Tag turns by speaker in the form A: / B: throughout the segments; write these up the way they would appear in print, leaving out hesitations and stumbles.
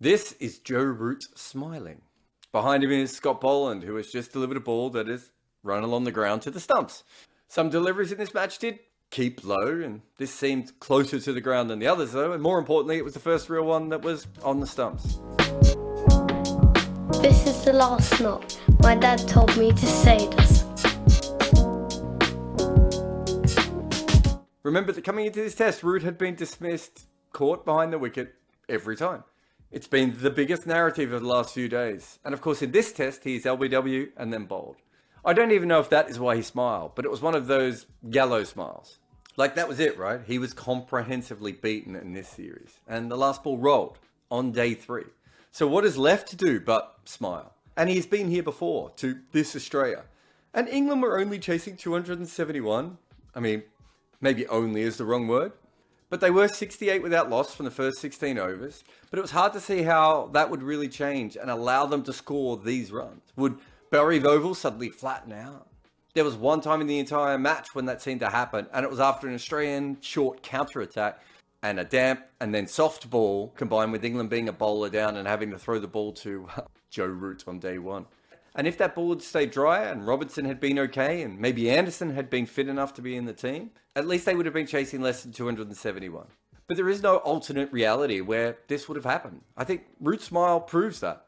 A: This is Joe Root smiling. Behind him is Scott Boland, who has just delivered a ball that has run along the ground to the stumps. Some deliveries in this match did keep low, and this seemed closer to the ground than the others though, and more importantly, it was the first real one that was on the stumps.
B: This is the last knot. My dad told me to say this.
A: Remember that coming into this test, Root had been dismissed, caught behind the wicket every time. It's been the biggest narrative of the last few days. And of course in this test, he's LBW and then bowled. I don't even know if that is why he smiled, but it was one of those gallows smiles. Like that was it, right? He was comprehensively beaten in this series. And the last ball rolled on day 3. So what is left to do but smile? And he's been here before to this Australia. And England were only chasing 271. I mean, maybe only is the wrong word. But they were 68 without loss from the first 16 overs. But it was hard to see how that would really change and allow them to score these runs. Would Barry Vogel suddenly flatten out? There was one time in the entire match when that seemed to happen, and it was after an Australian short counter-attack and a damp and then soft ball combined with England being a bowler down and having to throw the ball to Joe Root on day 1. And if that ball had stayed dry and Robertson had been okay and maybe Anderson had been fit enough to be in the team, at least they would have been chasing less than 271. But there is no alternate reality where this would have happened. I think Root's smile proves that.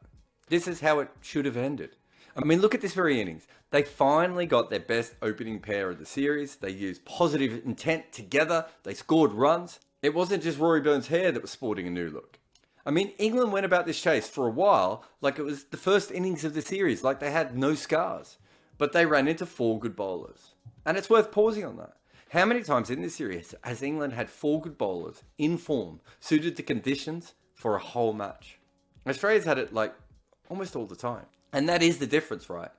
A: This is how it should have ended. I mean, look at this very innings. They finally got their best opening pair of the series. They used positive intent together. They scored runs. It wasn't just Rory Burns' hair that was sporting a new look. I mean, England went about this chase for a while like it was the first innings of the series, like they had no scars. But they ran into 4 good bowlers. And it's worth pausing on that. How many times in this series has England had 4 good bowlers in form, suited to conditions for a whole match? Australia's had it like almost all the time. And that is the difference, right?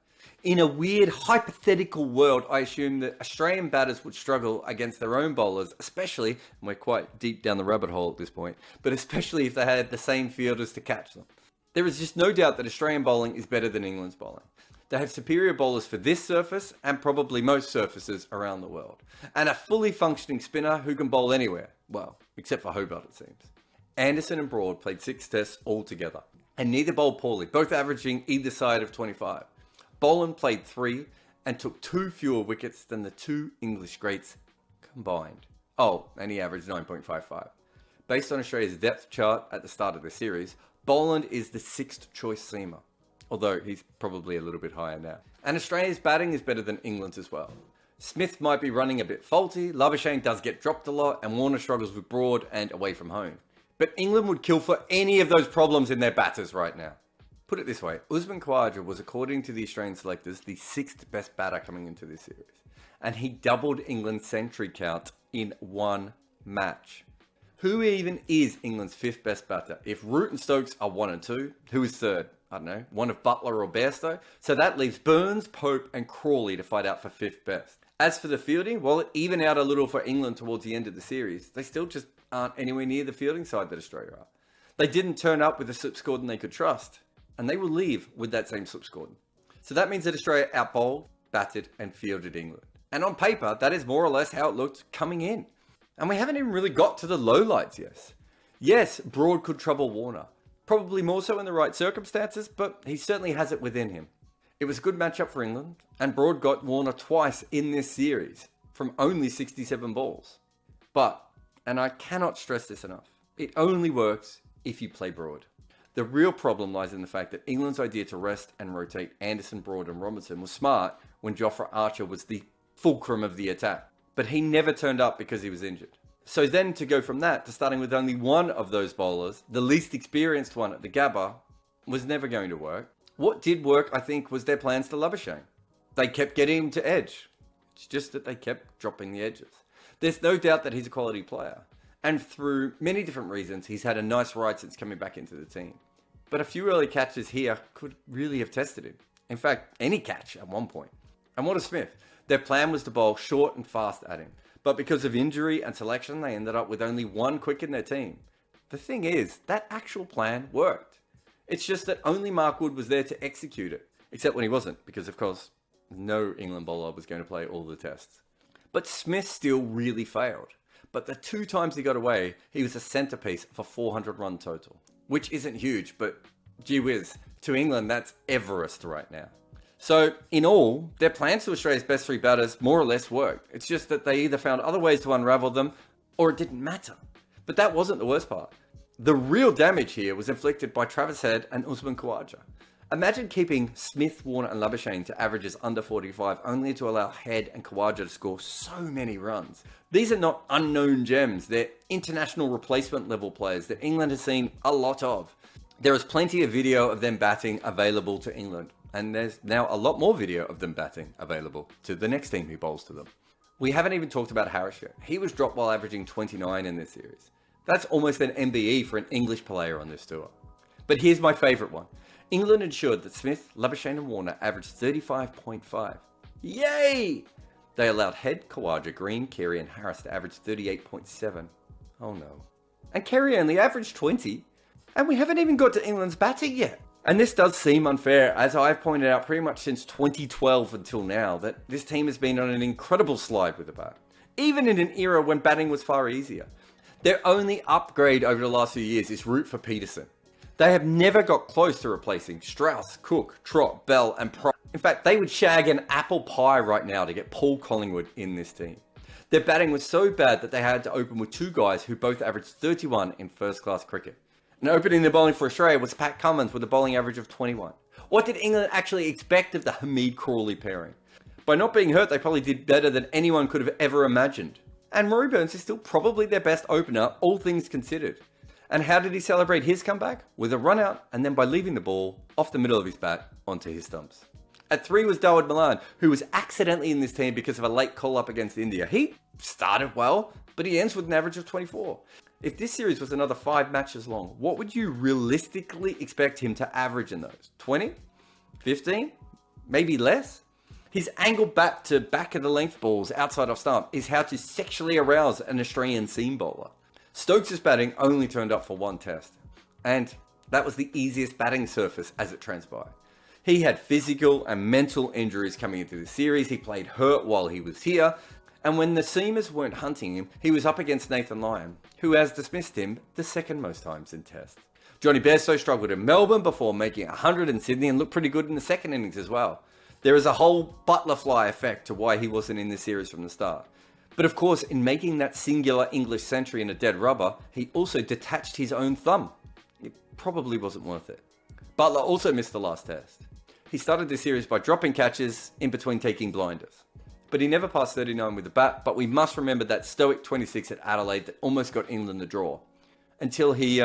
A: In a weird hypothetical world, I assume that Australian batters would struggle against their own bowlers, especially, and we're quite deep down the rabbit hole at this point, but especially if they had the same fielders to catch them. There is just no doubt that Australian bowling is better than England's bowling. They have superior bowlers for this surface and probably most surfaces around the world. And a fully functioning spinner who can bowl anywhere. Well, except for Hobart it seems. Anderson and Broad played 6 tests altogether. And neither bowled poorly, both averaging either side of 25. Boland played 3 and took 2 fewer wickets than the 2 English greats combined. Oh, and he averaged 9.55. Based on Australia's depth chart at the start of the series, Boland is the 6th choice seamer, although he's probably a little bit higher now. And Australia's batting is better than England's as well. Smith might be running a bit faulty, Labuschagne does get dropped a lot, and Warner struggles with Broad and away from home. But England would kill for any of those problems in their batters right now. Put it this way, Usman Khawaja was, according to the Australian selectors, the 6th best batter coming into this series. And he doubled England's century count in one match. Who even is England's 5th best batter? If Root and Stokes are 1 and 2, who is 3rd? I don't know, one of Buttler or Bairstow? So that leaves Burns, Pope and Crawley to fight out for 5th best. As for the fielding, while it evened out a little for England towards the end of the series, they still just aren't anywhere near the fielding side that Australia are. They didn't turn up with a Slip Scoredin they could trust, and they will leave with that same Slip Scoredin. So that means that Australia outbowled, batted, and fielded England. And on paper, that is more or less how it looked coming in. And we haven't even really got to the lowlights yet. Yes, Broad could trouble Warner. Probably more so in the right circumstances, but he certainly has it within him. It was a good matchup for England, and Broad got Warner twice in this series, from only 67 balls. But, and I cannot stress this enough, it only works if you play Broad. The real problem lies in the fact that England's idea to rest and rotate Anderson, Broad and Robertson was smart when Jofra Archer was the fulcrum of the attack. But he never turned up because he was injured. So then to go from that to starting with only one of those bowlers, the least experienced one at the Gabba, was never going to work. What did work, I think, was their plans to Labuschagne. They kept getting him to edge. It's just that they kept dropping the edges. There's no doubt that he's a quality player. And through many different reasons, he's had a nice ride since coming back into the team. But a few early catches here could really have tested him. In fact, any catch at one point. And what of Smith? Their plan was to bowl short and fast at him. But because of injury and selection, they ended up with only 1 quick in their team. The thing is, that actual plan worked. It's just that only Mark Wood was there to execute it. Except when he wasn't, because of course, no England bowler was going to play all the tests. But Smith still really failed. But the 2 times he got away, he was a centerpiece of a 400 run total. which isn't huge, but gee whiz, to England, that's Everest right now. So, in all, their plans to Australia's best 3 batters more or less worked. It's just that they either found other ways to unravel them, or it didn't matter. But that wasn't the worst part. The real damage here was inflicted by Travis Head and Usman Khawaja. Imagine keeping Smith, Warner and Labuschagne to averages under 45 only to allow Head and Khawaja to score so many runs. These are not unknown gems, they're international replacement level players that England has seen a lot of. There is plenty of video of them batting available to England, and there's now a lot more video of them batting available to the next team who bowls to them. We haven't even talked about Harris yet. He was dropped while averaging 29 in this series. That's almost an MBE for an English player on this tour. But here's my favourite one. England ensured that Smith, Labuschagne and Warner averaged 35.5. Yay! They allowed Head, Khawaja, Green, Carey and Harris to average 38.7. Oh no. And Carey only averaged 20. And we haven't even got to England's batting yet. And this does seem unfair, as I've pointed out pretty much since 2012 until now, that this team has been on an incredible slide with the bat. Even in an era when batting was far easier. Their only upgrade over the last few years is root for Peterson. They have never got close to replacing Strauss, Cook, Trott, Bell and Price. In fact, they would shag an apple pie right now to get Paul Collingwood in this team. Their batting was so bad that they had to open with 2 guys who both averaged 31 in first-class cricket. And opening the bowling for Australia was Pat Cummins with a bowling average of 21. What did England actually expect of the Hamid-Crawley pairing? By not being hurt, they probably did better than anyone could have ever imagined. And Murray Burns is still probably their best opener, all things considered. And how did he celebrate his comeback? With a run out, and then by leaving the ball off the middle of his bat onto his stumps. At 3 was Dawid Malan, who was accidentally in this team because of a late call-up against India. He started well, but he ends with an average of 24. If this series was another 5 matches long, what would you realistically expect him to average in those? 20? 15? Maybe less? His angled bat to back of the length balls outside off stump is how to sexually arouse an Australian seam bowler. Stokes' batting only turned up for 1 test, and that was the easiest batting surface as it transpired. He had physical and mental injuries coming into the series, he played hurt while he was here, and when the seamers weren't hunting him, he was up against Nathan Lyon, who has dismissed him the 2nd most times in test. Johnny Bairstow struggled in Melbourne before making 100 in Sydney and looked pretty good in the 2nd innings as well. There is a whole Buttler fly effect to why he wasn't in this series from the start. But of course, in making that singular English century in a dead rubber, he also detached his own thumb. It probably wasn't worth it. Buttler also missed the last test. He started this series by dropping catches in between taking blinders. But he never passed 39 with the bat, but we must remember that stoic 26 at Adelaide that almost got England the draw. Until he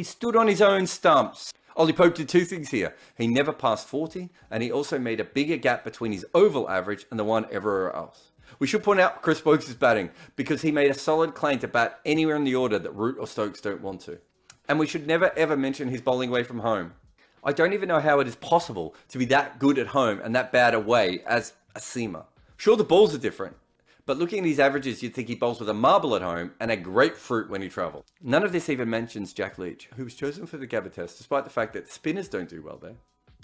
A: stood on his own stumps. Ollie Pope did 2 things here. He never passed 40, and he also made a bigger gap between his oval average and the one everywhere else. We should point out Chris Stokes' batting, because he made a solid claim to bat anywhere in the order that Root or Stokes don't want to. And we should never ever mention his bowling away from home. I don't even know how it is possible to be that good at home and that bad away as a seamer. Sure, the balls are different, but looking at his averages, you'd think he bowls with a marble at home and a grapefruit when he travels. None of this even mentions Jack Leach, who was chosen for the Gabba test despite the fact that spinners don't do well there.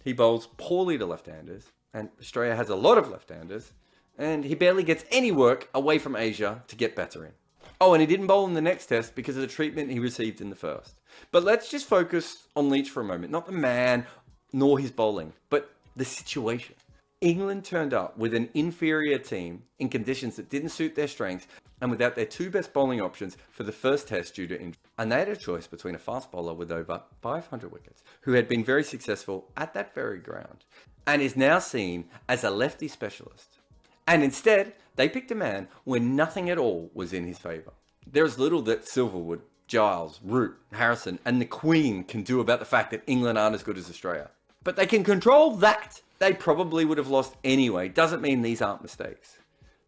A: He bowls poorly to left-handers, and Australia has a lot of left-handers, and he barely gets any work away from Asia to get better in. Oh, and he didn't bowl in the next test because of the treatment he received in the first. But let's just focus on Leach for a moment. Not the man, nor his bowling, but the situation. England turned up with an inferior team in conditions that didn't suit their strengths and without their 2 best bowling options for the first test due to injury. And they had a choice between a fast bowler with over 500 wickets, who had been very successful at that very ground, and is now seen as a lefty specialist. And instead, they picked a man when nothing at all was in his favour. There is little that Silverwood, Giles, Root, Harrison and the Queen can do about the fact that England aren't as good as Australia. But they can control that. They probably would have lost anyway. Doesn't mean these aren't mistakes.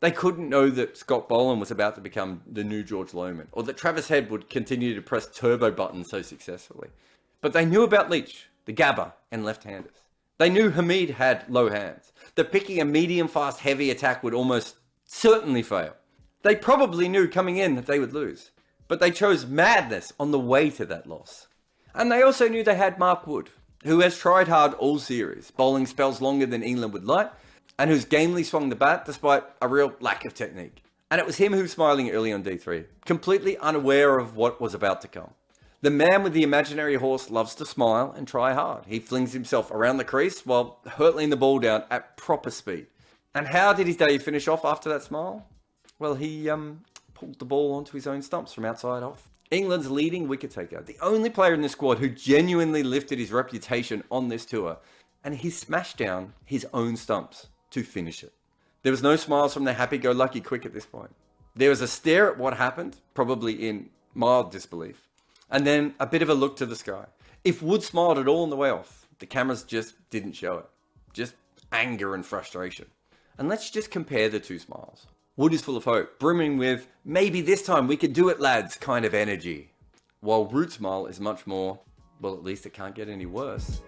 A: They couldn't know that Scott Boland was about to become the new George Lohmann, or that Travis Head would continue to press turbo buttons so successfully. But they knew about Leach, the Gabba, and left-handers. They knew Hamid had low hands, that picking a medium-fast heavy attack would almost certainly fail. They probably knew coming in that they would lose, but they chose madness on the way to that loss. And they also knew they had Mark Wood, who has tried hard all series, bowling spells longer than England would like, and who's gamely swung the bat despite a real lack of technique. And it was him who was smiling early on D3, completely unaware of what was about to come. The man with the imaginary horse loves to smile and try hard. He flings himself around the crease while hurtling the ball down at proper speed. And how did his day finish off after that smile? Well, he pulled the ball onto his own stumps from outside off. England's leading wicket taker, the only player in the squad who genuinely lifted his reputation on this tour, and he smashed down his own stumps to finish it. There was no smiles from the happy-go-lucky quick at this point. There was a stare at what happened, probably in mild disbelief, and then a bit of a look to the sky. If Wood smiled at all on the way off, the cameras just didn't show it. Just anger and frustration. And let's just compare the two smiles. Wood is full of hope, brimming with, maybe this time we could do it, lads, kind of energy. While Root's smile is much more, well, at least it can't get any worse.